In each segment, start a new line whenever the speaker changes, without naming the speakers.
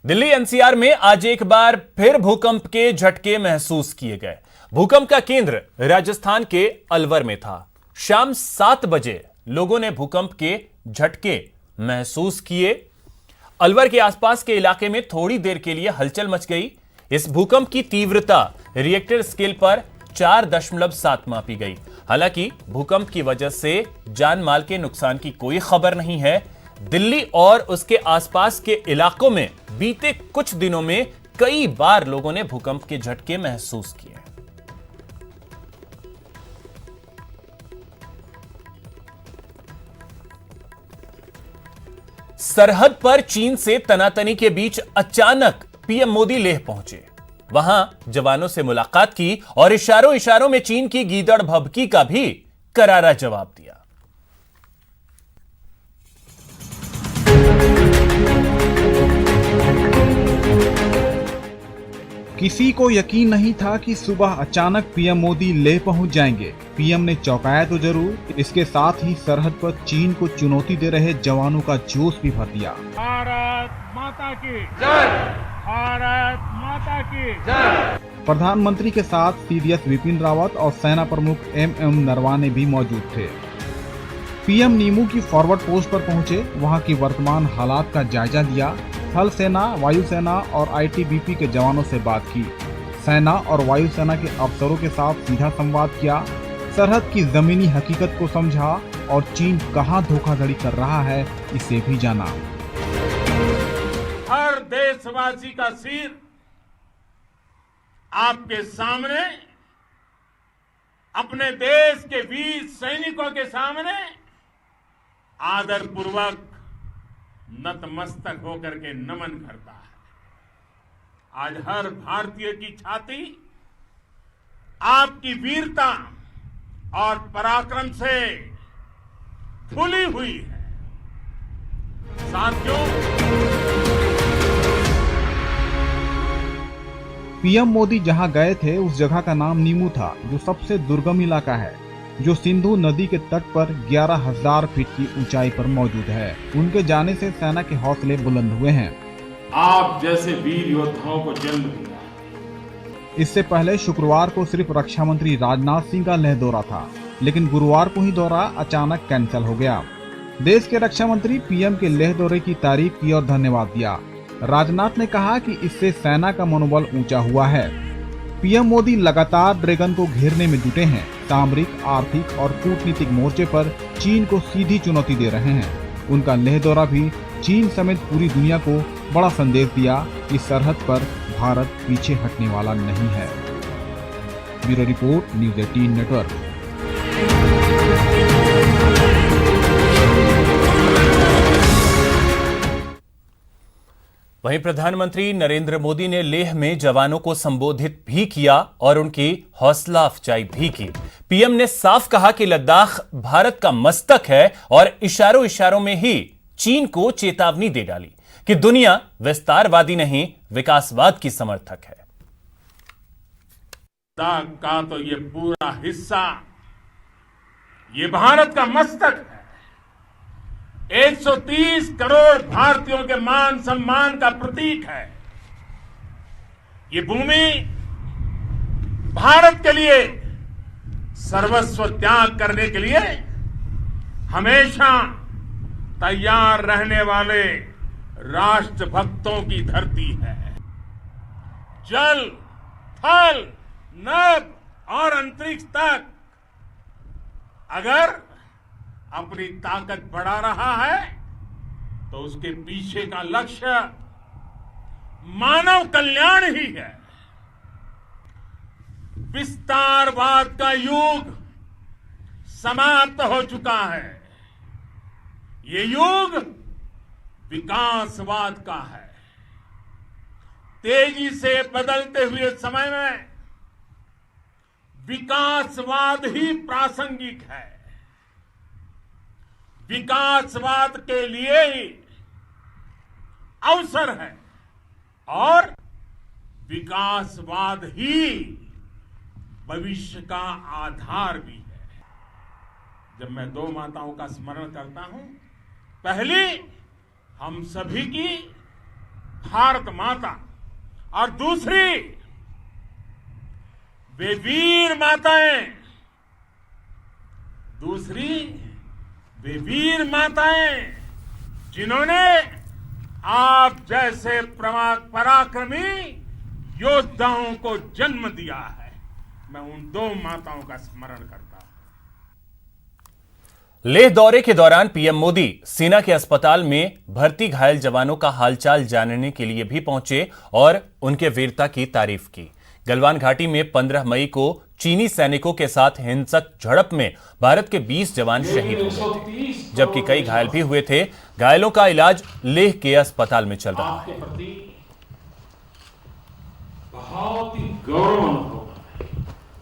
Delhi NCR में आज एक बार फिर भूकंप के झटके महसूस किए गए। भूकंप का केंद्र राजस्थान के अलवर में था। शाम 7 बजे लोगों ने भूकंप के झटके महसूस किए। अलवर के आसपास के इलाके में थोड़ी देर के लिए हलचल मच गई। इस भूकंप की तीव्रता रिएक्टर स्केल पर 4.7 मापी गई। हालांकि भूकंप की वजह से जान माल के नुकसान की कोई खबर नहीं है। दिल्ली और उसके आसपास के इलाकों में बीते कुछ दिनों में कई बार लोगों ने भूकंप के झटके महसूस किए। सरहद पर चीन से तनातनी के बीच अचानक पीएम मोदी लेह पहुंचे। वहां जवानों से मुलाकात की और इशारों इशारों में चीन की गीदड़ भभकी का भी करारा जवाब दिया।
किसी को यकीन नहीं था कि सुबह अचानक पीएम मोदी लेह पहुंच जाएंगे। पीएम ने चौंकाया तो जरूर, इसके साथ ही सरहद पर चीन को चुनौती दे रहे जवानों का जोश भी भर दिया।
भारत माता की जय, भारत माता की जय।
प्रधानमंत्री के साथ सीडीएस विपिन रावत और सेना प्रमुख एमएम नरवाने भी मौजूद थे। पीएम नीमू की फॉरवर्ड पोस्ट पर पहुंचे, वहां की वर्तमान हालात का जायजा लिया। थल सेना, वायुसेना और आईटीबीपी के जवानों से बात की। सेना और वायुसेना के अफसरों के साथ सीधा संवाद किया। सरहद की जमीनी हकीकत को समझा और चीन कहां धोखाधड़ी कर रहा है इसे भी जाना।
हर देशवासी का सिर आपके सामने, अपने देश के वीर सैनिकों के सामने आदर पूर्वक नतमस्तक होकर के नमन करता है। आज हर भारतीय की छाती आपकी वीरता और पराक्रम से फूली हुई है। साथियों,
पीएम मोदी जहां गए थे उस जगह का नाम नीमू था, जो सबसे दुर्गम इलाका है, जो सिंधु नदी के तट पर 11,000 फीट की ऊंचाई पर मौजूद है। उनके जाने से सेना के हौसले बुलंद हुए हैं।
आप जैसे वीर योद्धाओं को जन्म दिया।
इससे पहले शुक्रवार को सिर्फ रक्षा मंत्री राजनाथ सिंह का लेह दौरा था, लेकिन गुरुवार को ही दौरा अचानक कैंसिल हो गया। देश के रक्षा मंत्री पीएम के लेह दौरे की तारीफ की और धन्यवाद दिया। राजनाथ ने कहा कि इससे सेना का मनोबल ऊंचा हुआ है। पीएम मोदी लगातार ड्रैगन को घेरने में जुटे हैं। सामरिक, आर्थिक और कूटनीतिक मोर्चे पर चीन को सीधी चुनौती दे रहे हैं। उनका लेह दौरा भी चीन समेत पूरी दुनिया को बड़ा संदेश दिया कि सरहद पर भारत पीछे हटने वाला नहीं है। Bureau report, news 18 network.
वहीं प्रधानमंत्री नरेंद्र मोदी ने लेह में जवानों को संबोधित भी किया और उनकी हौसला अफजाई भी की। पीएम ने साफ कहा कि लद्दाख भारत का मस्तक है और इशारों इशारों में ही चीन को चेतावनी दे डाली कि दुनिया विस्तारवादी नहीं, विकासवाद की समर्थक है।
लद्दाख का तो ये पूरा हिस्सा ये भारत का मस्तक है। 130 करोड़ भारतीयों के मान सम्मान का प्रतीक है। ये भूमि भारत के लिए सर्वस्व त्याग करने के लिए हमेशा तैयार रहने वाले राष्ट्रभक्तों की धरती है। जल, थल, नभ और अंतरिक्ष तक अगर अपनी ताकत बढ़ा रहा है तो उसके पीछे का लक्ष्य मानव कल्याण ही है। विस्तारवाद का युग समाप्त हो चुका है। ये युग विकासवाद का है। तेजी से बदलते हुए समय में विकासवाद ही प्रासंगिक है। विकासवाद के लिए ही अवसर है और विकासवाद ही भविष्य का आधार भी है। जब मैं दो माताओं का स्मरण करता हूं, पहली हम सभी की भारत माता और दूसरी वे वीर माताएं, जिन्होंने आप जैसे पराक्रमी योद्धाओं को जन्म दिया है। मैं उन दो माताओं का स्मरण करता हूं।
लेह दौरे के दौरान पीएम मोदी सेना के अस्पताल में भर्ती घायल जवानों का हालचाल जानने के लिए भी पहुंचे और उनके वीरता की तारीफ की। गलवान घाटी में 15 मई को चीनी सैनिकों के साथ हिंसक झड़प में भारत के 20 जवान शहीद हो गए थे, जबकि कई घायल भी हुए थे। घायलों का इलाज लेह के अस्पताल में चल रहा है।
बहुत ही गौरव।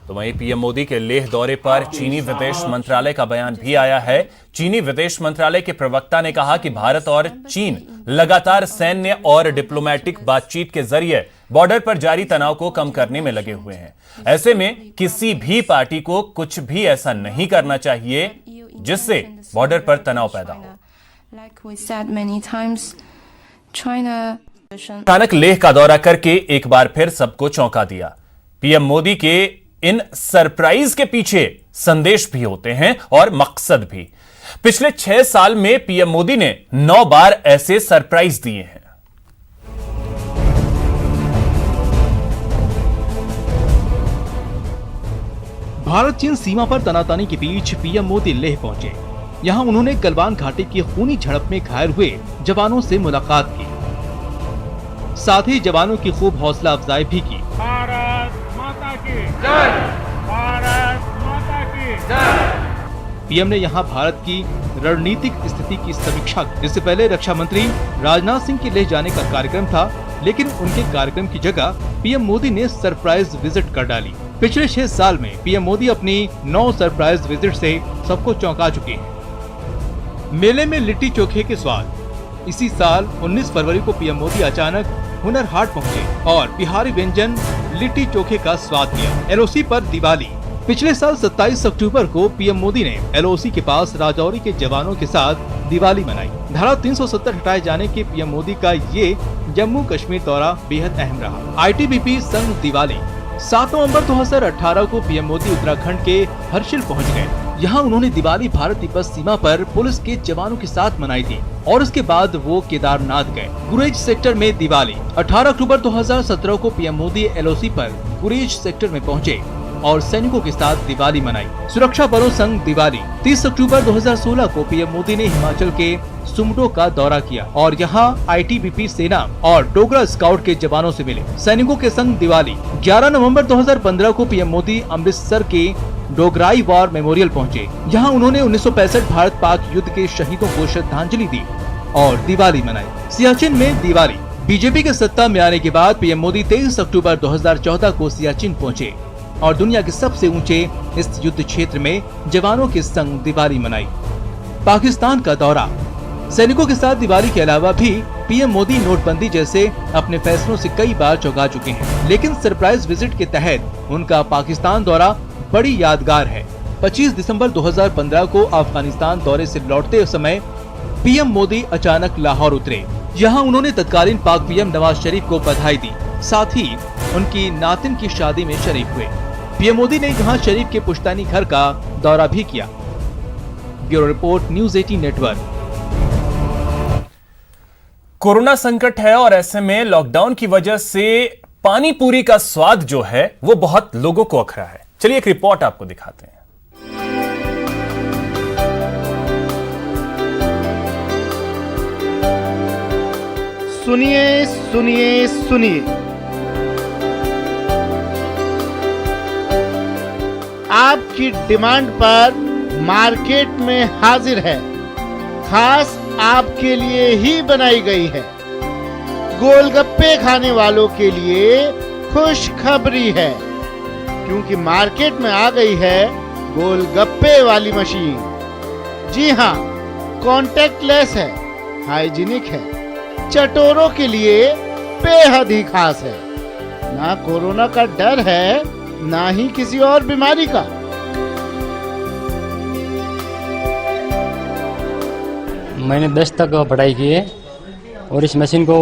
तो वहीं पीएम मोदी के लेह दौरे पर चीनी विदेश मंत्रालय का बयान भी आया है। चीनी विदेश मंत्रालय के प्रवक्ता ने कहा कि भारत और चीन लगातार सैन्य और डिप्लोमेटिक बातचीत के जरिए बॉर्डर पर जारी तनाव को कम करने में लगे हुए हैं। ऐसे में किसी भी पार्टी को कुछ भी ऐसा नहीं करना चाहिए जिससे बॉर्डर पर तनाव पैदा हो। अचानक लेह का दौरा करके एक बार फिर सबको चौंका दिया। पीएम मोदी के इन सरप्राइज के पीछे संदेश भी होते हैं और मकसद भी। पिछले 6 साल में पीएम मोदी ने 9 बार ऐसे सरप्राइज दिए हैं।
भारत चीन सीमा पर तनातनी के बीच पीएम मोदी लेह पहुंचे। यहां उन्होंने गलवान घाटी की खूनी झड़प में घायल हुए जवानों से मुलाकात की, साथ ही जवानों की खूब हौसला अफजाई भी की।
भारत माता की जय, भारत माता की जय।
पीएम ने यहां भारत की रणनीतिक स्थिति की समीक्षा की। इससे पहले रक्षा मंत्री राजनाथ सिंह के लेह जाने का कार्यक्रम था, लेकिन उनके कार्यक्रम की जगह पीएम मोदी ने सरप्राइज विजिट कर डाली। पिछले 6 साल में पीएम मोदी अपनी 9 सरप्राइज विजिट से सबको चौंका चुके हैं। मेले में लिट्टी चोखे के स्वाद। इसी साल 19 फरवरी को पीएम मोदी अचानक हुनर हाट पहुंचे और बिहारी व्यंजन लिट्टी चोखे का स्वाद लिया। एलओसी पर दिवाली। पिछले साल 27 अक्टूबर को पीएम मोदी ने एलओसी के पास राजौरी के जवानों के साथ दिवाली मनाई। धारा 370 हटाए जाने के पीएम मोदी का ये जम्मू कश्मीर दौरा बेहद अहम रहा। आईटीबीपी संग दिवाली। 7 नवंबर 2018 को पीएम मोदी उत्तराखंड के हर्षिल पहुंच गए। यहाँ उन्होंने दिवाली भारत तिब्बत सीमा पर पुलिस के जवानों के साथ मनाई थी और उसके बाद वो केदारनाथ गए। गुरेज सेक्टर में दिवाली। 18 अक्टूबर 2017 को पीएम मोदी एलओसी पर गुरेज सेक्टर में पहुंचे और सैनिकों के साथ दिवाली मनाई। सुरक्षा बलों संग दिवाली। 30 अक्टूबर 2016 को पीएम मोदी ने हिमाचल के सुमडो का दौरा किया और यहाँ आईटीबीपी सेना और डोगरा स्काउट के जवानों से मिले। सैनिकों के संग दिवाली। 11 नवंबर 2015 को पीएम मोदी अमृतसर के डोगराई वॉर मेमोरियल पहुंचे। यहाँ उन्होंने 1965 भारत पाक युद्ध के शहीदों को श्रद्धांजलि दी और दिवाली मनाई। सियाचिन में दिवाली। बीजेपी के सत्ता में आने के बाद पीएम मोदी 23 अक्टूबर 2014 को सियाचिन पहुंचे और दुनिया के सबसे ऊंचे इस युद्ध क्षेत्र में जवानों के संग दिवाली मनाई। पाकिस्तान का दौरा। सैनिकों के साथ दिवाली के अलावा भी पीएम मोदी नोटबंदी जैसे अपने फैसलों से कई बार चौंका चुके हैं, लेकिन सरप्राइज विजिट के तहत उनका पाकिस्तान दौरा बड़ी यादगार है। 25 दिसंबर 2015 को अफगानिस्तान दौरे से लौटते समय पीएम मोदी अचानक लाहौर उतरे। यहाँ उन्होंने तत्कालीन पाक पीएम नवाज शरीफ को बधाई दी, साथ ही उनकी नातिन की शादी में शरीक हुए। पीएम मोदी ने यहाँ शरीफ के पुश्तैनी घर का दौरा भी किया। Bureau report, news 18 network.
Corona संकट है और ऐसे में लॉकडाउन की वजह से पानी पूरी का स्वाद जो है वो बहुत लोगों को अखरा है। चलिए एक रिपोर्ट आपको दिखाते हैं।
सुनिए सुनिए सुनिए, आपकी डिमांड पर मार्केट में हाजिर है, खास आपके लिए ही बनाई गई है। गोलगप्पे खाने वालों के लिए खुशखबरी है, क्योंकि मार्केट में आ गई है गोलगप्पे वाली मशीन। जी हाँ, कॉन्टैक्टलेस है, हाइजीनिक है, चटोरों के लिए बेहद ही खास है। ना कोरोना का डर है, ना ही किसी और बीमारी का।
मैंने 10 तक पढ़ाई की है और इस मशीन को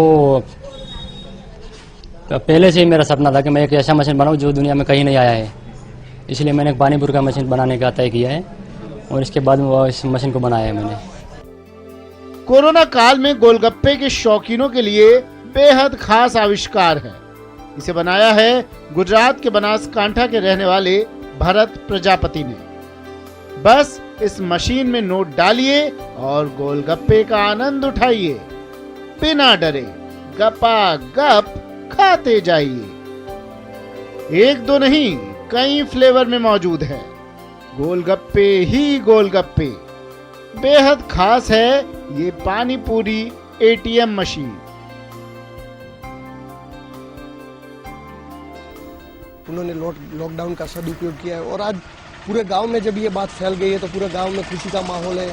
पहले से ही मेरा सपना था कि मैं एक ऐसा मशीन बनाऊं जो दुनिया में कहीं नहीं आया है, इसलिए मैंने एक पानी पूरी का मशीन बनाने का तय किया है और इसके बाद इस मशीन को बनाया है मैंने।
कोरोना काल में गोलगप्पे के शौकीनों के लिए बेहद खास आविष्कार है। इसे बनाया है गुजरात के बनासकांठा के रहने वाले भरत प्रजापति ने। बस इस मशीन में नोट डालिए और गोलगप्पे का आनंद उठाइए, बिना डरे गपागप खाते जाइए। एक दो नहीं, कई फ्लेवर में मौजूद है। गोलगप्पे ही गोलगप्पे। बेहद खास है ये पानी पूरी एटीएम मशीन।
उन्होंने लॉकडाउन का सदुपयोग किया है और आज पूरे गांव में जब ये बात फैल गई है तो पूरे गांव में खुशी का माहौल है।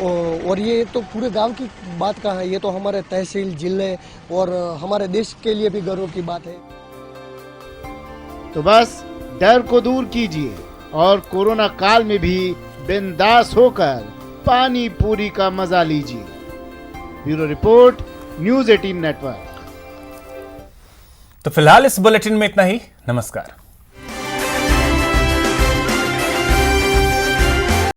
और ये तो पूरे गांव की बात का है, ये तो हमारे तहसील, जिले और हमारे देश के लिए भी गर्व की बात है।
तो बस डर को दूर कीजिए और कोरोना काल में भी बिंदास होकर पानी पूरी का मजा लीजिए। Bureau report, news 18 network.
तो फिलहाल इस बुलेटिन में इतना ही। नमस्कार।